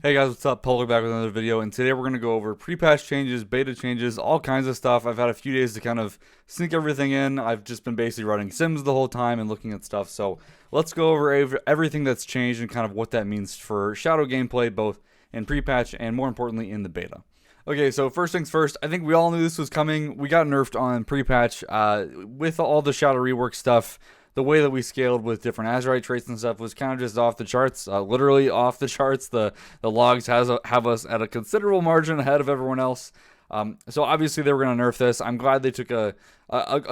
Hey guys, what's up? Polar back with another video, and today we're going to go over pre-patch changes, beta changes, all kinds of stuff. I've had a few days to kind of sneak everything in. I've just been basically running Sims the whole time and looking at stuff, so let's go over everything that's changed and kind of what that means for Shadow gameplay, both in pre-patch and more importantly in the beta. Okay, so first things first, I think we all knew this was coming. We got nerfed on pre-patch with all the Shadow rework stuff. The way that we scaled with different Azurite traits and stuff was kind of just off the charts, literally off the charts. The logs have us at a considerable margin ahead of everyone else. So obviously they were going to nerf this. I'm glad they took a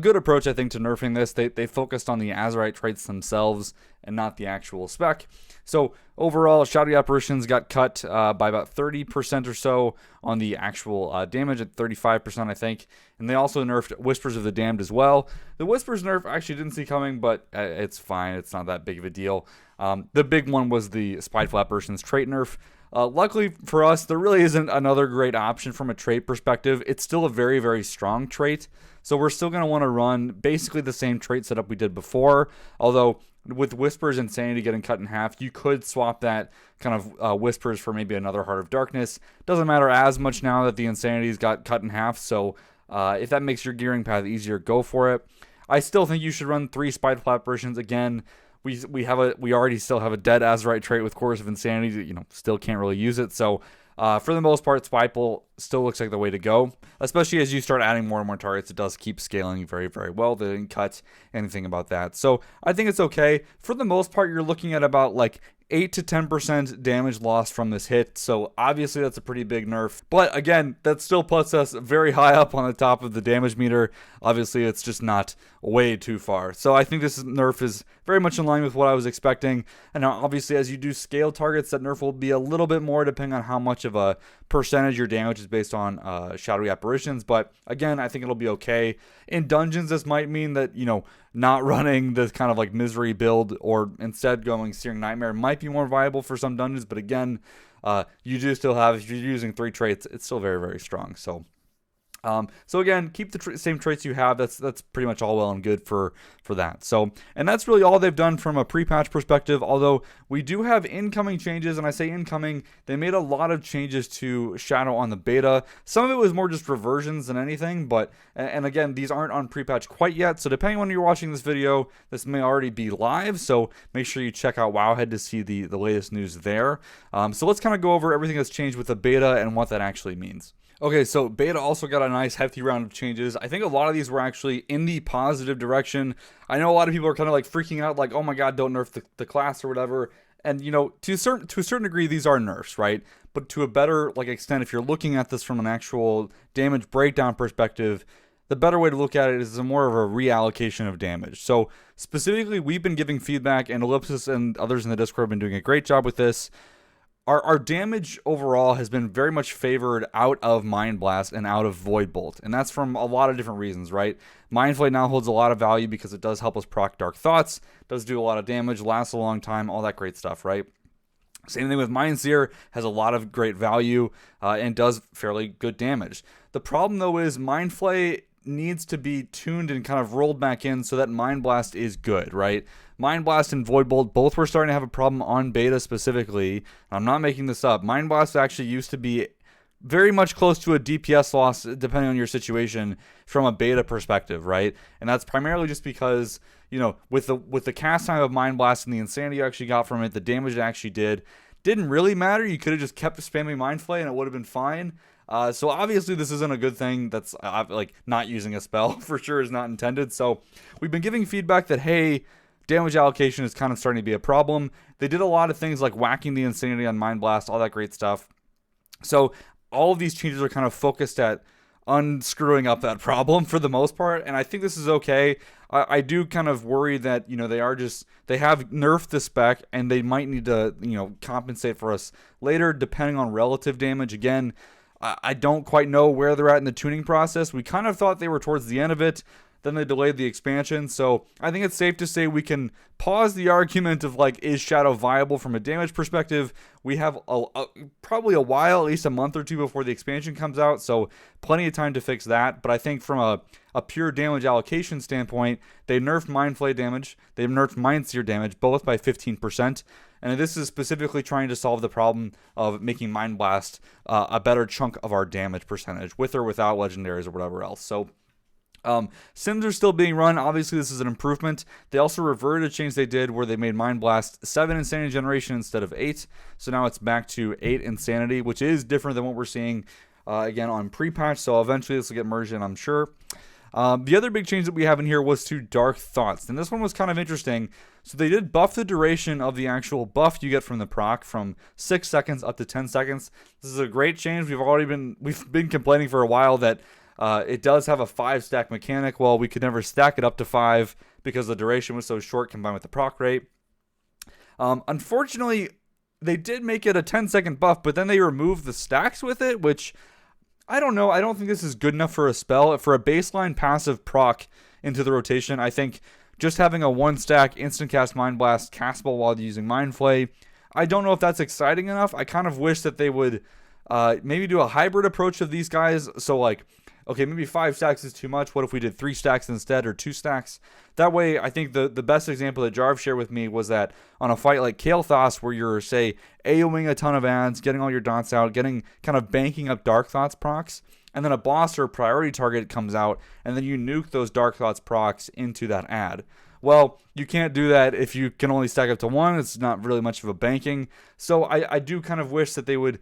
good approach, I think, to nerfing this. They focused on the Azurite traits themselves and not the actual spec. So overall, Shadowy Apparitions got cut by about 30% or so on the actual damage, at 35%, I think. And they also nerfed Whispers of the Damned as well. The Whispers nerf I actually didn't see coming, but it's fine. It's not that big of a deal. The big one was the Spiteful Apparitions trait nerf. Luckily for us, there really isn't another great option from a trait perspective. It's still a very, very strong trait. So we're still going to want to run basically the same trait setup we did before. Although with Whispers Insanity getting cut in half, you could swap that kind of Whispers for maybe another Heart of Darkness. Doesn't matter as much now that the Insanities got cut in half. So if that makes your gearing path easier, go for it. I still think you should run 3 Spiteful Apparitions. Again, we already still have a dead Azurite trait with Chorus of Insanity. Still can't really use it. So for the most part, Spiteful still looks like the way to go, especially as you start adding more and more targets. It does keep scaling very, very well. They didn't cut anything about that. So I think it's okay. For the most part, you're looking at about like 8 to 10% damage lost from this hit. So obviously that's a pretty big nerf. But again, that still puts us very high up on the top of the damage meter. Obviously, it's just not way too far. So I think this nerf is very much in line with what I was expecting. And now obviously as you do scale targets, that nerf will be a little bit more depending on how much of a percentage your damage is based on Shadowy Apparitions. But again, I think it'll be okay. In dungeons, this might mean that, not running this kind of like misery build, or instead going Searing Nightmare might be more viable for some dungeons. But again, you do still have, if you're using 3 traits, it's still very, very strong. So again, keep the same traits you have. That's pretty much all well and good for that. So, and that's really all they've done from a pre-patch perspective. Although we do have incoming changes, and I say incoming, they made a lot of changes to Shadow on the beta. Some of it was more just reversions than anything, but and again, these aren't on pre-patch quite yet. So depending on when you're watching this video, this may already be live. So make sure you check out Wowhead to see the latest news there. So let's kind of go over everything that's changed with the beta and what that actually means. Okay, so beta also got a nice hefty round of changes. I think a lot of these were actually in the positive direction. I know a lot of people are kind of like freaking out, like, oh my god, don't nerf the class or whatever. And to a certain degree, these are nerfs, right? But to a better extent, if you're looking at this from an actual damage breakdown perspective, the better way to look at it is more of a reallocation of damage. So specifically, we've been giving feedback, and Ellipsis and others in the Discord have been doing a great job with this. Our damage overall has been very much favored out of Mind Blast and out of Void Bolt. And that's from a lot of different reasons, right? Mind Flay now holds a lot of value because it does help us proc Dark Thoughts, does do a lot of damage, lasts a long time, all that great stuff, right? Same thing with Mind Seer, has a lot of great value and does fairly good damage. The problem, though, is Mind Flay needs to be tuned and kind of rolled back in so that Mind Blast is good, right? Mind Blast and Void Bolt both were starting to have a problem on beta specifically. I'm not making this up. Mind Blast actually used to be very much close to a DPS loss depending on your situation from a beta perspective, right? And that's primarily just because, with the cast time of Mind Blast and the insanity you actually got from it, the damage it actually didn't really matter. You could have just kept spamming Mind Flay and it would have been fine. So obviously this isn't a good thing. That's not using a spell for sure is not intended. So we've been giving feedback that, hey, damage allocation is kind of starting to be a problem. They did a lot of things like whacking the Insanity on Mind Blast, all that great stuff. So all of these changes are kind of focused at unscrewing up that problem for the most part. And I think this is okay. I do kind of worry that, they have nerfed the spec and they might need to, compensate for us later depending on relative damage. Again, I don't quite know where they're at in the tuning process. We kind of thought they were towards the end of it. then they delayed the expansion. So I think it's safe to say we can pause the argument of like, is Shadow viable from a damage perspective? We have probably a while, at least a month or two before the expansion comes out, so plenty of time to fix that. But I think from a pure damage allocation standpoint, they nerfed Mind Flay damage, they've nerfed Mind Sear damage, both by 15%. And this is specifically trying to solve the problem of making Mind Blast a better chunk of our damage percentage, with or without legendaries or whatever else. So Sims are still being run. Obviously, this is an improvement. They also reverted a change they did where they made Mind Blast 7 Insanity generation instead of 8. So now it's back to 8 Insanity, which is different than what we're seeing again on pre-patch. So eventually this will get merged in, I'm sure. The other big change that we have in here was to Dark Thoughts, and this one was kind of interesting. So they did buff the duration of the actual buff you get from the proc from 6 seconds up to 10 seconds. This is a great change. We've been complaining for a while that it does have a 5-stack mechanic. Well, we could never stack it up to 5 because the duration was so short combined with the proc rate. Unfortunately, they did make it a 10-second buff, but then they removed the stacks with it, which I don't know. I don't think this is good enough for a spell. For a baseline passive proc into the rotation, I think just having a 1-stack instant cast Mind Blast castable while using Mind Flay, I don't know if that's exciting enough. I kind of wish that they would maybe do a hybrid approach of these guys. So like, okay, maybe 5 stacks is too much. What if we did 3 stacks instead, or 2 stacks? That way, I think the best example that Jarv shared with me was that on a fight like Kael'thas, where you're, say, AoEing a ton of ads, getting all your dots out, getting kind of banking up Dark Thoughts procs, and then a boss or priority target comes out, and then you nuke those Dark Thoughts procs into that ad. Well, you can't do that if you can only stack up to 1. It's not really much of a banking. So I do kind of wish that they would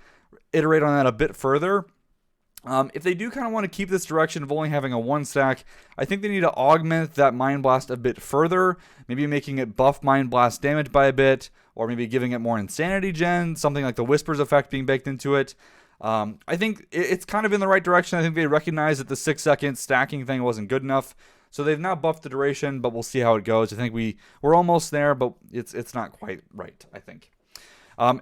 iterate on that a bit further. If they do kind of want to keep this direction of only having a 1-stack, I think they need to augment that Mind Blast a bit further, maybe making it buff Mind Blast damage by a bit, or maybe giving it more Insanity gen, something like the Whispers effect being baked into it. I think it's kind of in the right direction. I think they recognize that the 6-second stacking thing wasn't good enough, so they've now buffed the duration, but we'll see how it goes. I think we're almost there, but it's not quite right, I think.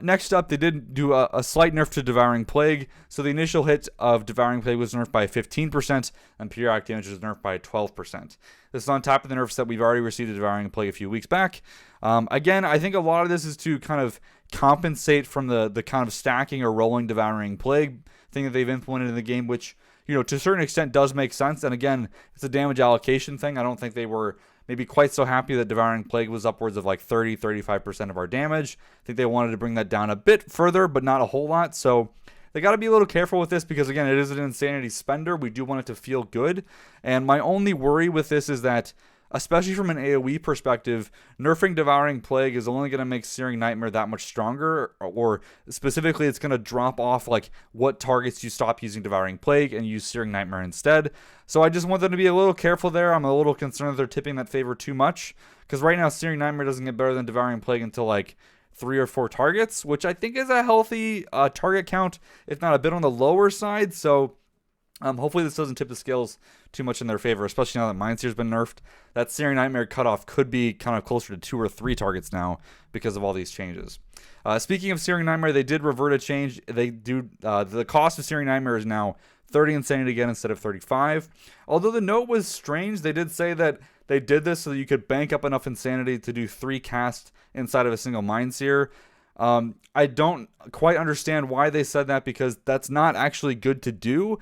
Next up, they did do a slight nerf to Devouring Plague. So the initial hit of Devouring Plague was nerfed by 15%, and periodic damage was nerfed by 12%. This is on top of the nerfs that we've already received to Devouring Plague a few weeks back. Again, I think a lot of this is to kind of compensate from the kind of stacking or rolling Devouring Plague thing that they've implemented in the game, which, you know, to a certain extent does make sense. And again, it's a damage allocation thing. I don't think they were maybe quite so happy that Devouring Plague was upwards of like 30-35% of our damage. I think they wanted to bring that down a bit further, but not a whole lot. So they got to be a little careful with this because, again, it is an Insanity spender. We do want it to feel good. And my only worry with this is that, especially from an AoE perspective, nerfing Devouring Plague is only going to make Searing Nightmare that much stronger, or specifically it's going to drop off like what targets you stop using Devouring Plague and use Searing Nightmare instead. So I just want them to be a little careful there. I'm a little concerned that they're tipping that favor too much, because right now Searing Nightmare doesn't get better than Devouring Plague until like 3 or 4 targets, which I think is a healthy target count, if not a bit on the lower side. So hopefully this doesn't tip the scales too much in their favor, especially now that Mindsear's been nerfed. That Searing Nightmare cutoff could be kind of closer to 2 or 3 targets now because of all these changes. Speaking of Searing Nightmare, they did revert a change. They do the cost of Searing Nightmare is now 30 Insanity again instead of 35. Although the note was strange, they did say that they did this so that you could bank up enough Insanity to do 3 casts inside of a single Mind Sear. I don't quite understand why they said that, because that's not actually good to do.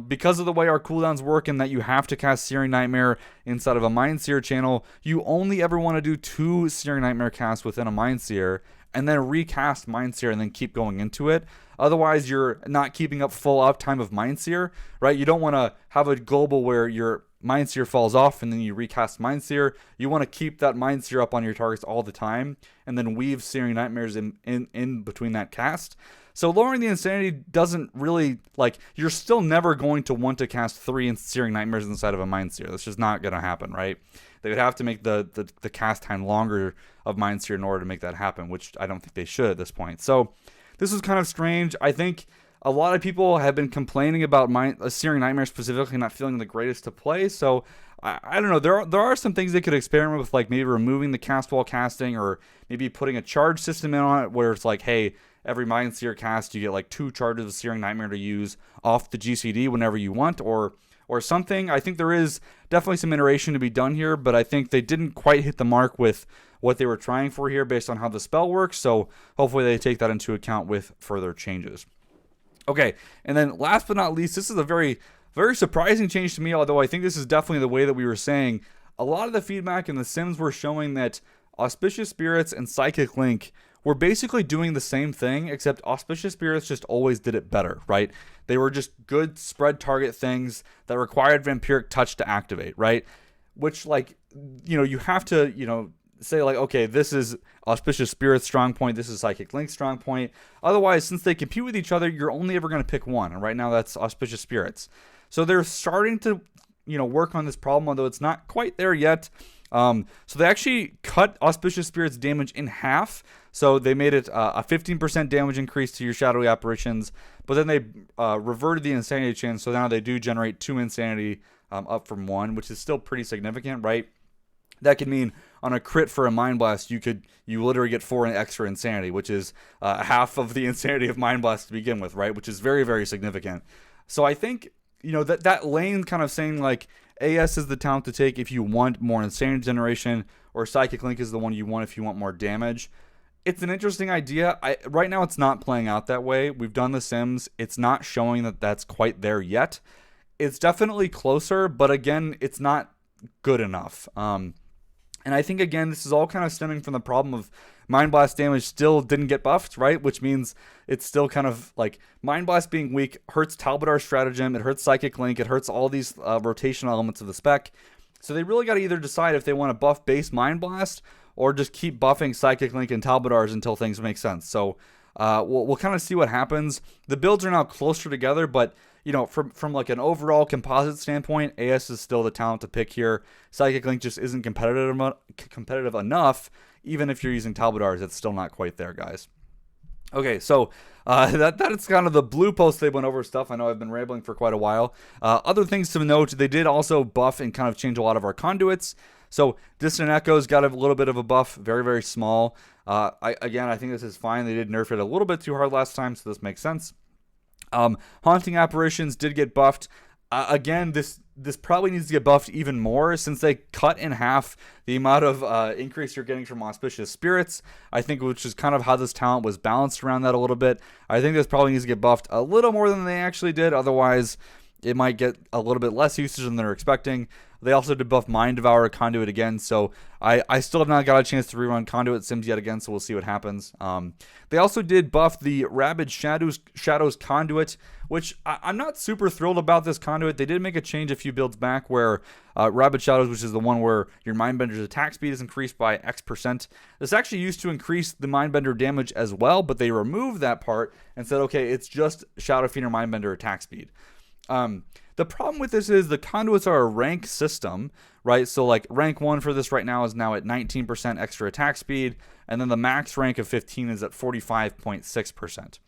Because of the way our cooldowns work, and that you have to cast Searing Nightmare inside of a Mind Sear channel, you only ever want to do 2 Searing Nightmare casts within a Mind Sear, and then recast Mind Sear and then keep going into it. Otherwise, you're not keeping up full uptime of Mind Sear, right? You don't want to have a global where your Mind Sear falls off and then you recast Mind Sear. You want to keep that Mind Sear up on your targets all the time, and then weave Searing Nightmares in between that cast. So lowering the Insanity doesn't really, like, you're still never going to want to cast 3 Searing Nightmares inside of a Mind Sear. That's just not going to happen, right? They would have to make the cast time longer of Mind Sear in order to make that happen, which I don't think they should at this point. So this is kind of strange. I think a lot of people have been complaining about Searing Nightmare specifically not feeling the greatest to play. So I don't know. There are some things they could experiment with, like maybe removing the cast wall casting, or maybe putting a charge system in on it where it's like, hey, every Mind Sear cast you get like 2 charges of Searing Nightmare to use off the GCD whenever you want, or or something. I think there is definitely some iteration to be done here, but I think they didn't quite hit the mark with what they were trying for here based on how the spell works. So hopefully they take that into account with further changes. Okay, and then last but not least, this is a very, very surprising change to me, although I think this is definitely the way that we were saying. A lot of the feedback in the Sims were showing that Auspicious Spirits and Psychic Link were basically doing the same thing, except Auspicious Spirits just always did it better, right? They were just good spread target things that required Vampiric Touch to activate, right? Which, like, you have to, say, like, okay, this is Auspicious Spirit's strong point, this is Psychic Link's strong point. Otherwise, since they compete with each other, you're only ever going to pick one, and right now that's Auspicious Spirits. So they're starting to, work on this problem, although it's not quite there yet. So they actually cut Auspicious Spirit's damage in half. So they made it a 15% damage increase to your shadowy apparitions, but then they reverted the insanity chain. So now they do generate 2 insanity up from 1, which is still pretty significant, right? That could mean on a crit for a Mind Blast, you literally get 4 extra insanity, which is half of the insanity of Mind Blast to begin with, right? Which is very, very significant. So I think, that lane kind of saying like AS is the talent to take if you want more insanity generation, or Psychic Link is the one you want if you want more damage. It's an interesting idea. Right now it's not playing out that way. We've done the Sims. It's not showing that that's quite there yet. It's definitely closer, but again, it's not good enough. And I think, again, this is all kind of stemming from the problem of Mind Blast damage still didn't get buffed, right? Which means it's still kind of like Mind Blast being weak hurts Talbodar's stratagem, it hurts Psychic Link, it hurts all these rotational elements of the spec. So they really got to either decide if they want to buff base Mind Blast or just keep buffing Psychic Link and Talbodar's until things make sense. So we'll kind of see what happens. The builds are now closer together, but from like an overall composite standpoint, AS is still the talent to pick here. Psychic Link just isn't competitive enough. Even if you're using Talbodar's, it's still not quite there, guys. Okay, so that's kind of the blue post they went over stuff. I know I've been rambling for quite a while. Other things to note, they did also buff and kind of change a lot of our conduits. So Distant Echoes got a little bit of a buff, very, very small. I think this is fine. They did nerf it a little bit too hard last time, so this makes sense. Haunting Apparitions did get buffed. Again, this probably needs to get buffed even more since they cut in half the amount of increase you're getting from Auspicious Spirits. I think, which is kind of how this talent was balanced around that a little bit. I think this probably needs to get buffed a little more than they actually did. Otherwise, it might get a little bit less usage than they're expecting. They also did buff Mind Devourer Conduit again, so I still have not got a chance to rerun Conduit Sims yet again, so we'll see what happens. They also did buff the Rabid Shadows Conduit, which I'm not super thrilled about this Conduit. They did make a change a few builds back where Rabid Shadows, which is the one where your Mindbender's attack speed is increased by X%. This actually used to increase the Mindbender damage as well, but they removed that part and said, okay, it's just Shadow Fiend or Mindbender attack speed. The problem with this is the conduits are a rank system, right? So like rank 1 for this right now is now at 19% extra attack speed, and then the max rank of 15 is at 45.6%.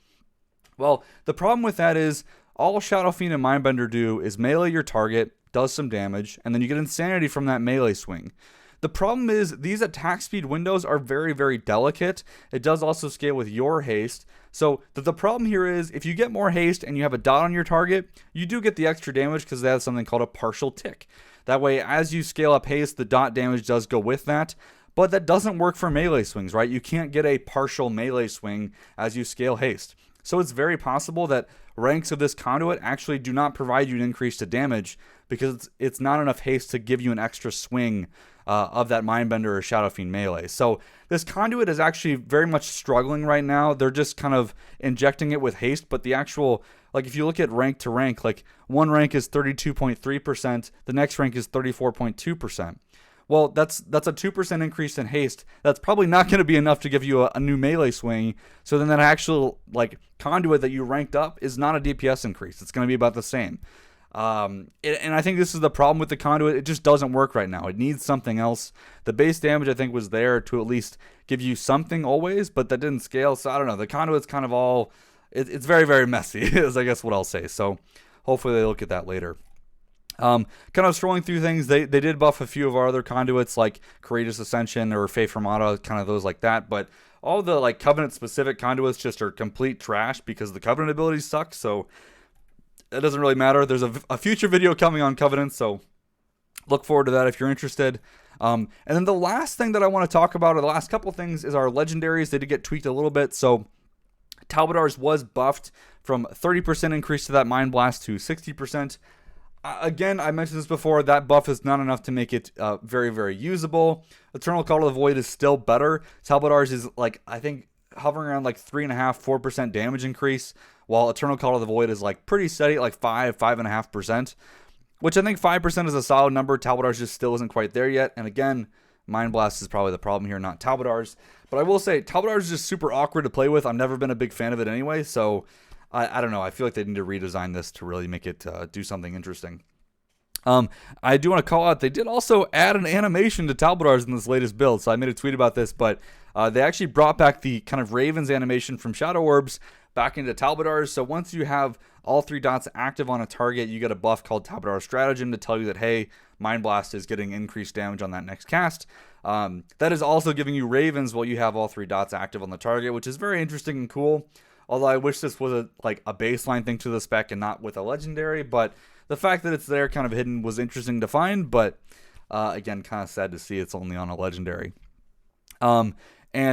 Well, the problem with that is all Shadow Fiend and Mindbender do is melee your target, does some damage, and then you get insanity from that melee swing. The problem is these attack speed windows are very, very delicate. It does also scale with your haste. So the problem here is if you get more haste and you have a dot on your target, you do get the extra damage because they have something called a partial tick. That way, as you scale up haste, the dot damage does go with that. But that doesn't work for melee swings, right? You can't get a partial melee swing as you scale haste. So it's very possible that ranks of this conduit actually do not provide you an increase to damage because it's not enough haste to give you an extra swing of that Mindbender or Shadow Fiend melee. So this conduit is actually very much struggling right now. They're just kind of injecting it with haste, but the actual, like if you look at rank to rank, like one rank is 32.3%, the next rank is 34.2%. Well, that's a 2% increase in haste. That's probably not going to be enough to give you a new melee swing. So then that actual like conduit that you ranked up is not a DPS increase. It's going to be about the same. And I think this is the problem with the conduit. It just doesn't work right now. It needs something else. The base damage, I think, was there to at least give you something always, but that didn't scale. So I don't know. The conduit's kind of all, it's very, very messy, is I guess what I'll say. So hopefully they look at that later. Kind of scrolling through things, they did buff a few of our other conduits like Courageous Ascension or Fae Fermata, kind of those like that. But all the like Covenant specific conduits just are complete trash because the Covenant abilities suck. So it doesn't really matter. There's a future video coming on Covenants, so look forward to that if you're interested. And then the last thing that I want to talk about, or the last couple things, is our legendaries. They did get tweaked a little bit. So Talbotars was buffed from 30% increase to that Mind Blast to 60%. Again, I mentioned this before, that buff is not enough to make it very, very usable. Eternal Call to the Void is still better. Talbotars is, like, I think, hovering around like 3.5–4% damage increase, while Eternal Call to the Void is like pretty steady at like 5–5.5%, which I think 5% is a solid number. Talbotars just still isn't quite there yet. And again, Mind Blast is probably the problem here, not Talbotars. But I will say, Talbotars is just super awkward to play with. I've never been a big fan of it anyway, so I don't know. I feel like they need to redesign this to really make it do something interesting. I do want to call out, they did also add an animation to Talbotars in this latest build, so I made a tweet about this, but they actually brought back the kind of Ravens animation from Shadow Orbs back into Talbotars. So once you have all 3 dots active on a target, you get a buff called Talbotar Stratagem to tell you that, hey, Mind Blast is getting increased damage on that next cast. That is also giving you Ravens while you have all 3 dots active on the target, which is very interesting and cool. Although I wish this was a baseline thing to the spec and not with a legendary, but the fact that it's there kind of hidden was interesting to find, but again, kind of sad to see it's only on a legendary. And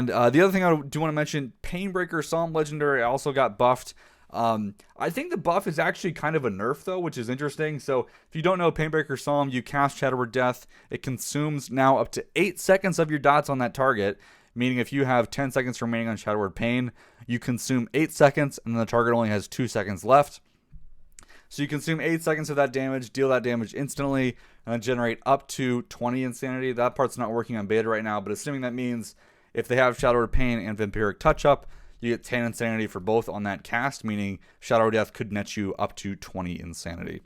the other thing I do want to mention, Painbreaker Psalm Legendary also got buffed. I think the buff is actually kind of a nerf though, which is interesting. So if you don't know Painbreaker Psalm, you cast Shadow Word Death. It consumes now up to 8 seconds of your dots on that target, meaning if you have 10 seconds remaining on Shadow Word Pain, you consume 8 seconds and then the target only has 2 seconds left. So you consume 8 seconds of that damage, deal that damage instantly, and then generate up to 20 insanity. That part's not working on beta right now, but assuming that means if they have Shadow Word Pain and Vampiric Touch-Up, you get 10 insanity for both on that cast, meaning Shadow Word Death could net you up to 20 insanity.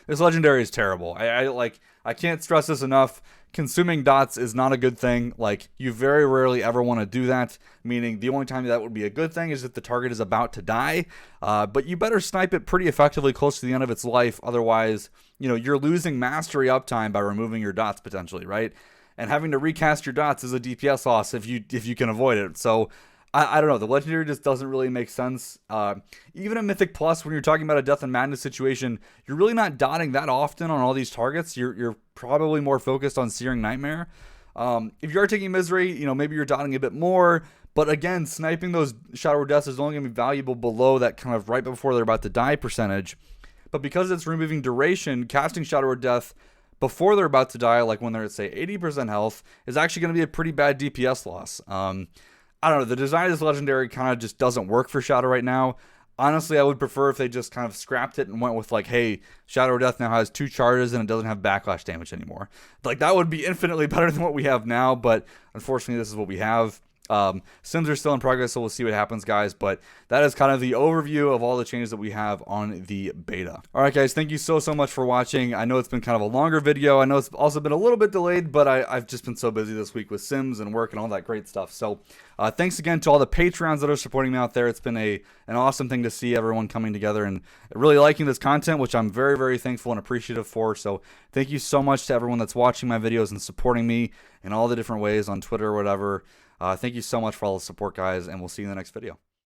This legendary is terrible. I can't stress this enough. Consuming dots is not a good thing. Like, you very rarely ever want to do that, meaning the only time that would be a good thing is if the target is about to die. But you better snipe it pretty effectively close to the end of its life. Otherwise, you're losing mastery uptime by removing your dots potentially, right? And having to recast your dots is a DPS loss if you can avoid it. So I don't know. The legendary just doesn't really make sense. Even in Mythic Plus, when you're talking about a Death and Madness situation, you're really not dotting that often on all these targets. You're probably more focused on Searing Nightmare. If you are taking Misery, maybe you're dotting a bit more. But again, sniping those Shadow Word Deaths is only going to be valuable below that kind of right before they're about to die percentage. But because it's removing duration, casting Shadow Word Death before they're about to die, like when they're at, say, 80% health, is actually going to be a pretty bad DPS loss. I don't know, the design of this legendary kind of just doesn't work for Shadow right now. Honestly, I would prefer if they just kind of scrapped it and went with like, hey, Shadow Word Death now has 2 charges and it doesn't have backlash damage anymore. Like, that would be infinitely better than what we have now, but unfortunately this is what we have. Sims are still in progress, so we'll see what happens, guys, but that is kind of the overview of all the changes that we have on the beta. Alright guys, thank you so much for watching. I know it's been kind of a longer video. I know it's also been a little bit delayed, but I've just been so busy this week with Sims and work and all that great stuff. So thanks again to all the Patreons that are supporting me out there. It's been an awesome thing to see everyone coming together and really liking this content, which I'm very, very thankful and appreciative for. So thank you so much to everyone that's watching my videos and supporting me in all the different ways on Twitter or whatever. Thank you so much for all the support, guys, and we'll see you in the next video.